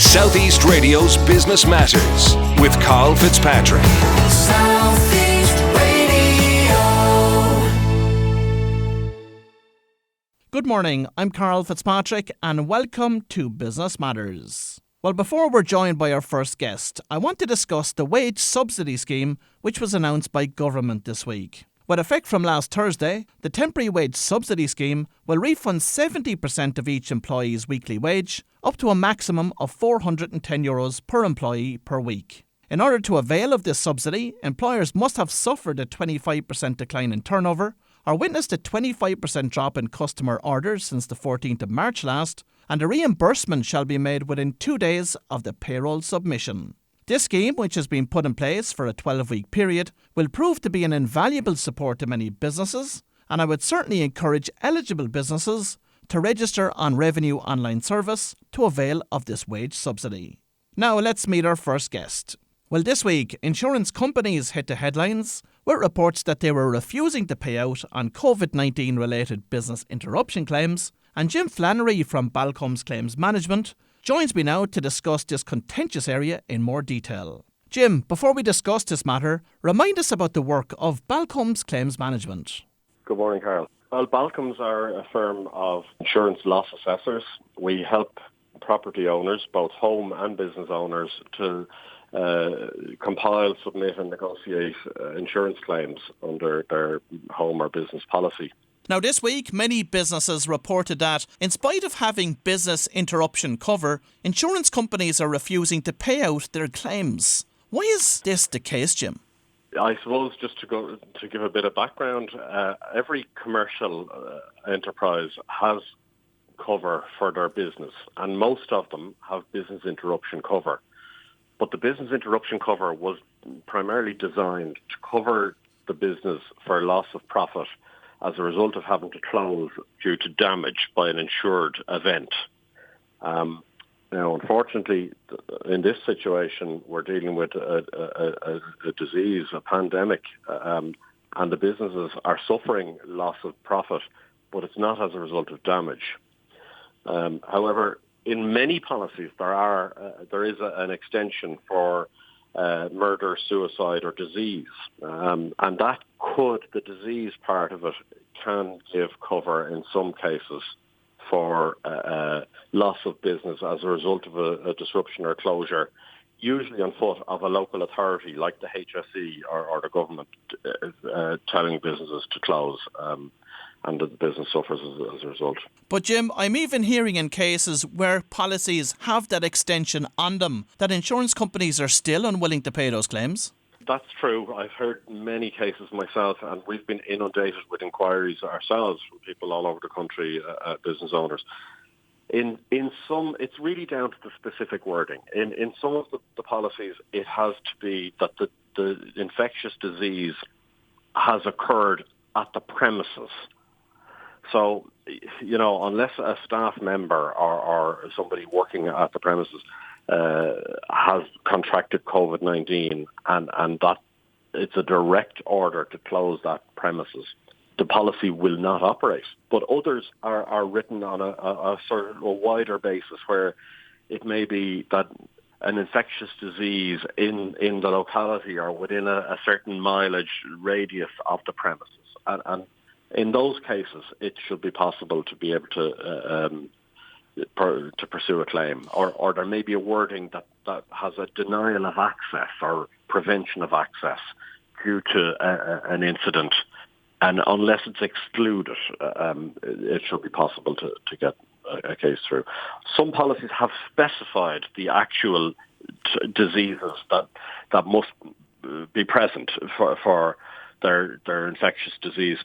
Southeast Radio's Business Matters with Karl Fitzpatrick. Southeast Radio. Good morning, I'm Karl Fitzpatrick and welcome to Business Matters. Well, before we're joined by our first guest, I want to discuss the wage subsidy scheme which was announced by government this week. With effect from last Thursday, the temporary wage subsidy scheme will refund 70% of each employee's weekly wage, up to a maximum of €410 per employee per week. In order to avail of this subsidy, employers must have suffered a 25% decline in turnover, or witnessed a 25% drop in customer orders since the 14th of March last, and a reimbursement shall be made within 2 days of the payroll submission. This scheme, which has been put in place for a 12-week period, will prove to be an invaluable support to many businesses, and I would certainly encourage eligible businesses to register on Revenue Online Service to avail of this wage subsidy. Now let's meet our first guest. Well, this week, insurance companies hit the headlines with reports that they were refusing to pay out on COVID-19 related business interruption claims, and Jim Flannery from Balcombes Claims Management joins me now to discuss this contentious area in more detail. Jim, before we discuss this matter, remind us about the work of Balcombes Claims Management. Good morning, Karl. Well, Balcombes are a firm of insurance loss assessors. We help property owners, both home and business owners, to compile, submit and negotiate insurance claims under their home or business policy. Now, this week, many businesses reported that, in spite of having business interruption cover, insurance companies are refusing to pay out their claims. Why is this the case, Jim? I suppose just to give a bit of background, every commercial enterprise has cover for their business, and most of them have business interruption cover. But the business interruption cover was primarily designed to cover the business for loss of profit as a result of having to close due to damage by an insured event. Now, unfortunately, in this situation, we're dealing with a disease, a pandemic, and the businesses are suffering loss of profit, but it's not as a result of damage. However, in many policies, there is an extension for murder, suicide, or disease, and the disease part of it can give cover in some cases for loss of business as a result of a disruption or closure, usually on foot of a local authority like the HSE or the government telling businesses to close, and the business suffers as a result. But Jim, I'm even hearing in cases where policies have that extension on them that insurance companies are still unwilling to pay those claims. That's true. I've heard many cases myself, and we've been inundated with inquiries ourselves from people all over the country, business owners. In some, it's really down to the specific wording. In some of the policies, it has to be that the infectious disease has occurred at the premises. So, unless a staff member or somebody working at the premises has contracted COVID-19 and that it's a direct order to close that premises, the policy will not operate. But others are written on a sort of a wider basis where it may be that an infectious disease in the locality or within a certain mileage radius of the premises. And in those cases, it should be possible to be able to pursue a claim, or there may be a wording that has a denial of access or prevention of access due to an incident, and unless it's excluded, it should be possible to get a case through. Some policies have specified the actual diseases that must be present for their infectious disease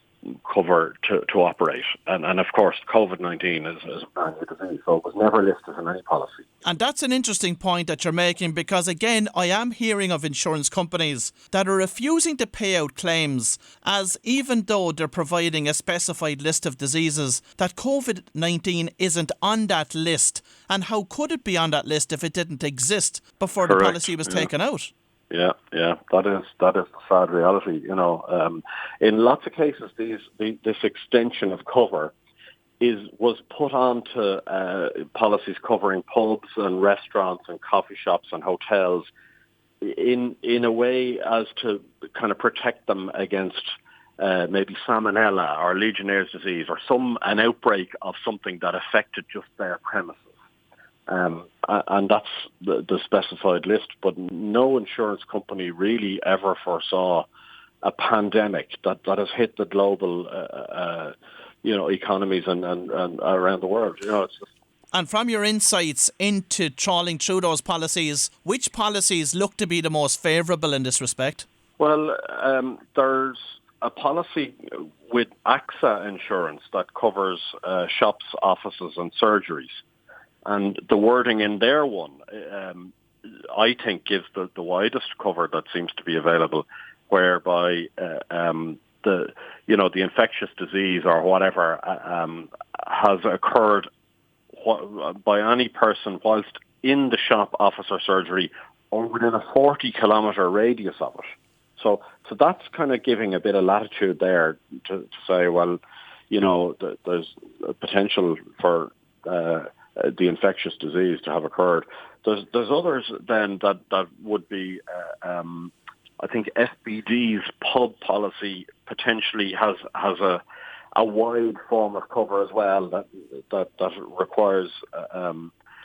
cover to operate. And of course, COVID-19 is a brand new disease, so it was never listed in any policy. And that's an interesting point that you're making, because again, I am hearing of insurance companies that are refusing to pay out claims, as even though they're providing a specified list of diseases, that COVID-19 isn't on that list. And how could it be on that list if it didn't exist before Correct. The policy was taken out? Yeah, that is the sad reality. In lots of cases, this extension of cover was put onto policies covering pubs and restaurants and coffee shops and hotels in a way as to kind of protect them against maybe salmonella or Legionnaire's disease or an outbreak of something that affected just their premises. And that's the specified list. But no insurance company really ever foresaw a pandemic that has hit the global, economies and around the world. It's just. And from your insights into trawling through those policies, which policies look to be the most favourable in this respect? Well, there's a policy with AXA insurance that covers shops, offices and surgeries. And the wording in their one, I think, gives the widest cover that seems to be available, whereby the infectious disease or whatever has occurred by any person whilst in the shop, office or surgery or within a 40-kilometre radius of it. So that's kind of giving a bit of latitude there to say, well, there's a potential for the infectious disease to have occurred. There's others then that would be, I think FBD's pub policy potentially has a wide form of cover as well that requires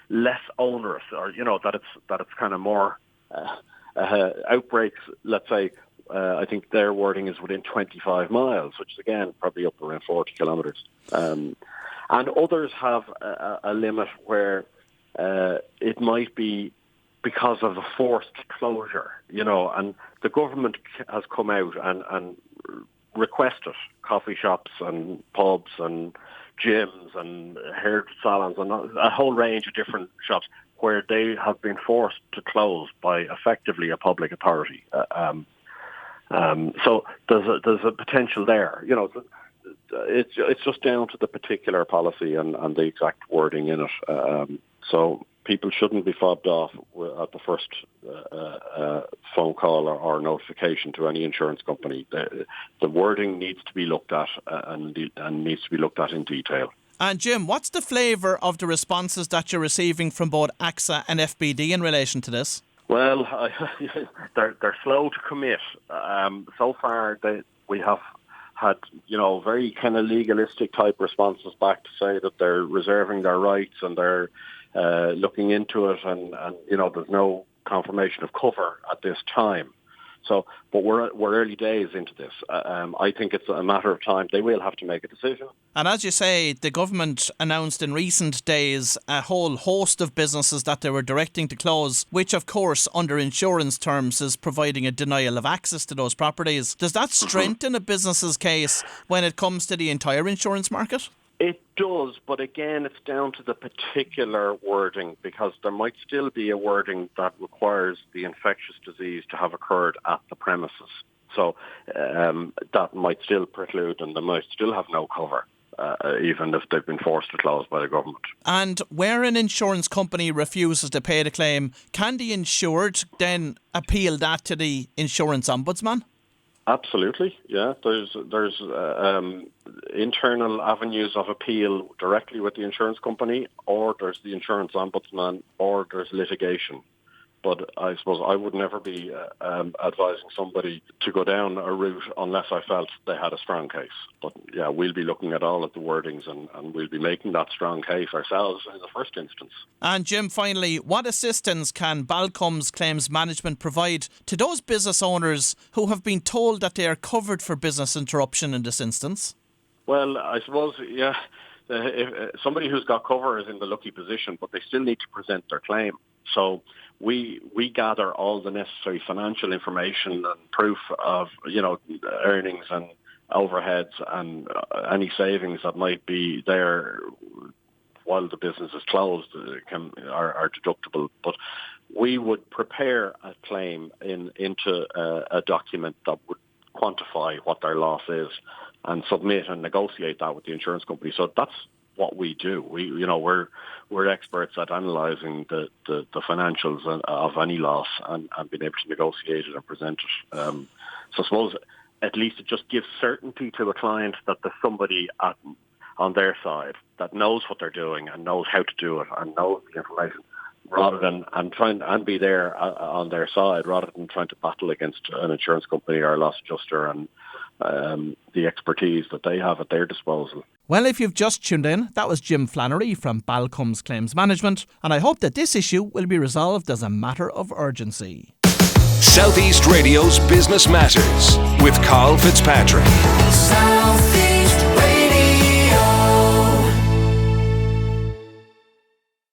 less onerous, or that it's kind of more outbreaks. Let's say I think their wording is within 25 miles, which is again probably up around 40 kilometres. And others have a limit where it might be because of a forced closure, and the government has come out and requested coffee shops and pubs and gyms and hair salons and a whole range of different shops where they have been forced to close by effectively a public authority. So there's a potential there. It's just down to the particular policy and the exact wording in it. So people shouldn't be fobbed off at the first phone call or notification to any insurance company. The wording needs to be looked at and needs to be looked at in detail. And Jim, what's the flavour of the responses that you're receiving from both AXA and FBD in relation to this? Well, they're slow to commit. So far, we have had, very kind of legalistic type responses back to say that they're reserving their rights and they're looking into it, and there's no confirmation of cover at this time. So, but we're early days into this. I think it's a matter of time. They will have to make a decision. And as you say, the government announced in recent days a whole host of businesses that they were directing to close, which of course under insurance terms is providing a denial of access to those properties. Does that strengthen a business's case when it comes to the entire insurance market? It does, but again, it's down to the particular wording, because there might still be a wording that requires the infectious disease to have occurred at the premises. So that might still preclude, and they might still have no cover, even if they've been forced to close by the government. And where an insurance company refuses to pay the claim, can the insured then appeal that to the insurance ombudsman? Absolutely, yeah. There's internal avenues of appeal directly with the insurance company, or there's the insurance ombudsman, or there's litigation. But I suppose I would never be advising somebody to go down a route unless I felt they had a strong case. But yeah, we'll be looking at all of the wordings and we'll be making that strong case ourselves in the first instance. And Jim, finally, what assistance can Balcombes Claims Management provide to those business owners who have been told that they are covered for business interruption in this instance? Well, I suppose, yeah, if somebody who's got cover is in the lucky position, but they still need to present their claim. So we gather all the necessary financial information and proof of, earnings and overheads and any savings that might be there while the business is closed are deductible. But we would prepare a claim into a document that would quantify what their loss is and submit and negotiate that with the insurance company. So that's what we do. We're experts at analysing the financials of any loss and being able to negotiate it and present it. So I suppose at least it just gives certainty to a client that there's somebody at on their side that knows what they're doing and knows how to do it and knows the information, rather than and be there on their side, rather than trying to battle against an insurance company or a loss adjuster and the expertise that they have at their disposal. Well, if you've just tuned in, that was Jim Flannery from Balcombes Claims Management, and I hope that this issue will be resolved as a matter of urgency. Southeast Radio's Business Matters with Karl Fitzpatrick.